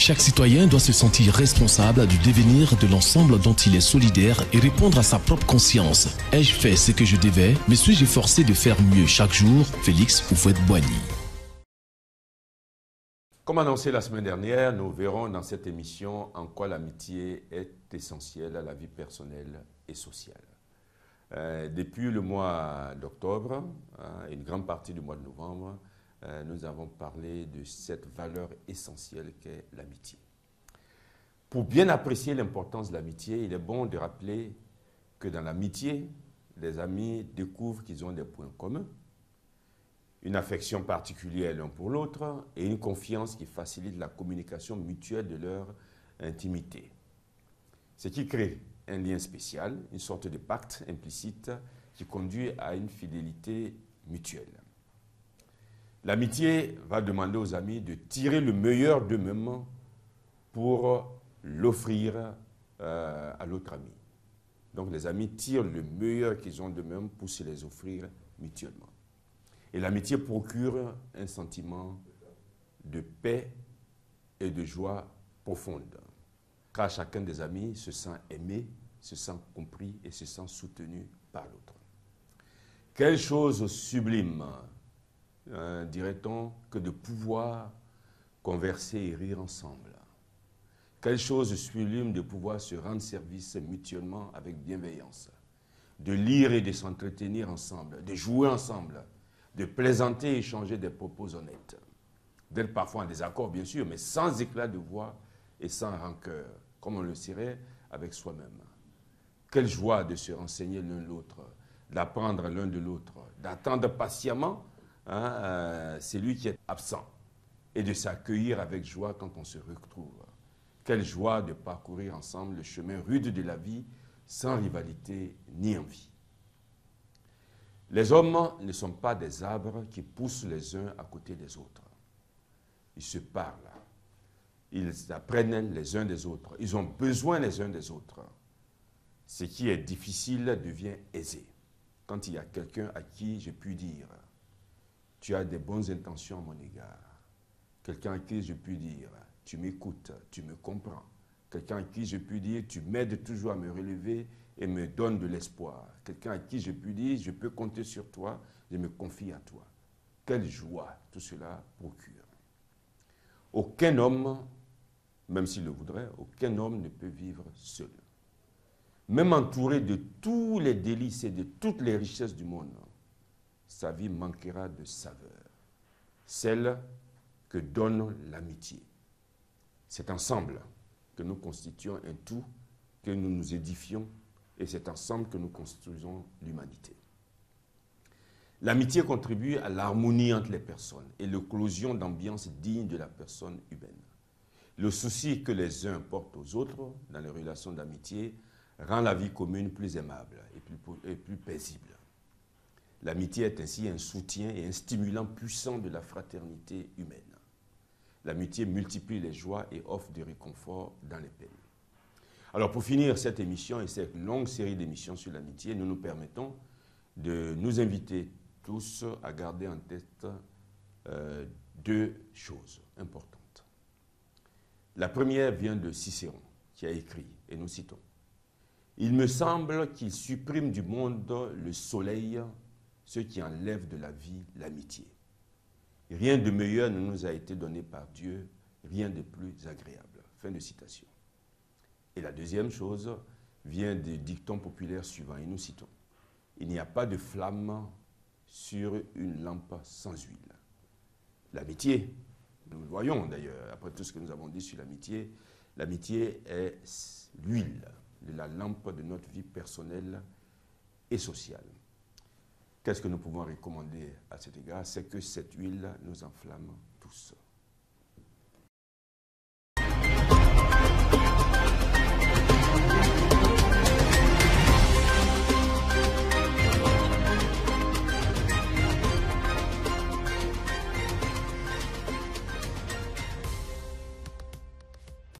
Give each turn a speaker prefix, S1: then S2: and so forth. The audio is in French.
S1: Chaque citoyen doit se sentir responsable du devenir de l'ensemble dont il est solidaire et répondre à sa propre conscience. Ai-je fait ce que je devais? Me suis-je forcé de faire mieux chaque jour? Félix Houphouët-Boigny.
S2: Comme annoncé la semaine dernière, nous verrons dans cette émission en quoi l'amitié est essentielle à la vie personnelle et sociale. Depuis le mois d'octobre, et une grande partie du mois de novembre, nous avons parlé de cette valeur essentielle qu'est l'amitié. Pour bien apprécier l'importance de l'amitié, il est bon de rappeler que dans l'amitié, les amis découvrent qu'ils ont des points communs, une affection particulière l'un pour l'autre et une confiance qui facilite la communication mutuelle de leur intimité. Ce qui crée un lien spécial, une sorte de pacte implicite qui conduit à une fidélité mutuelle. L'amitié va demander aux amis de tirer le meilleur d'eux-mêmes pour l'offrir à l'autre ami. Donc les amis tirent le meilleur qu'ils ont d'eux-mêmes pour se les offrir mutuellement. Et l'amitié procure un sentiment de paix et de joie profonde. Car chacun des amis se sent aimé, se sent compris et se sent soutenu par l'autre. Quelle chose sublime, dirait-on, que de pouvoir converser et rire ensemble. Quelle chose sublime de pouvoir se rendre service mutuellement avec bienveillance. De lire et de s'entretenir ensemble, de jouer ensemble, de plaisanter et échanger des propos honnêtes. D'être parfois en désaccord, bien sûr, mais sans éclat de voix et sans rancœur, comme on le serait avec soi-même. Quelle joie de se renseigner l'un l'autre, d'apprendre l'un de l'autre, d'attendre patiemment celui qui est absent et de s'accueillir avec joie quand on se retrouve. Quelle joie de parcourir ensemble le chemin rude de la vie sans rivalité ni envie. Les hommes ne sont pas des arbres qui poussent les uns à côté des autres. Ils se parlent. Ils apprennent les uns des autres. Ils ont besoin les uns des autres. Ce qui est difficile devient aisé. Quand il y a quelqu'un à qui je puis dire « Tu as des bonnes intentions à mon égard ». Quelqu'un à qui je puis dire « Tu m'écoutes, tu me comprends ». Quelqu'un à qui je puis dire « Tu m'aides toujours à me relever et me donnes de l'espoir ». Quelqu'un à qui je puis dire « Je peux compter sur toi, je me confie à toi ». Quelle joie tout cela procure. Aucun homme, même s'il le voudrait, aucun homme ne peut vivre seul. Même entouré de tous les délices et de toutes les richesses du monde, sa vie manquera de saveur, celle que donne l'amitié. C'est ensemble que nous constituons un tout, que nous nous édifions, et c'est ensemble que nous construisons l'humanité. L'amitié contribue à l'harmonie entre les personnes et l'éclosion d'ambiance digne de la personne humaine. Le souci que les uns portent aux autres dans les relations d'amitié rend la vie commune plus aimable et plus paisible. L'amitié est ainsi un soutien et un stimulant puissant de la fraternité humaine. L'amitié multiplie les joies et offre du réconfort dans les peines. Alors pour finir cette émission et cette longue série d'émissions sur l'amitié, nous nous permettons de nous inviter tous à garder en tête deux choses importantes. La première vient de Cicéron, qui a écrit, et nous citons, « Il me semble qu'il supprime du monde le soleil, ce qui enlève de la vie l'amitié. Rien de meilleur ne nous a été donné par Dieu, rien de plus agréable. » Fin de citation. Et la deuxième chose vient du dicton populaire suivant, et nous citons, « Il n'y a pas de flamme sur une lampe sans huile. » L'amitié, nous le voyons d'ailleurs, après tout ce que nous avons dit sur l'amitié est l'huile de la lampe de notre vie personnelle et sociale. Qu'est-ce que nous pouvons recommander à cet égard? C'est que cette huile nous enflamme tous.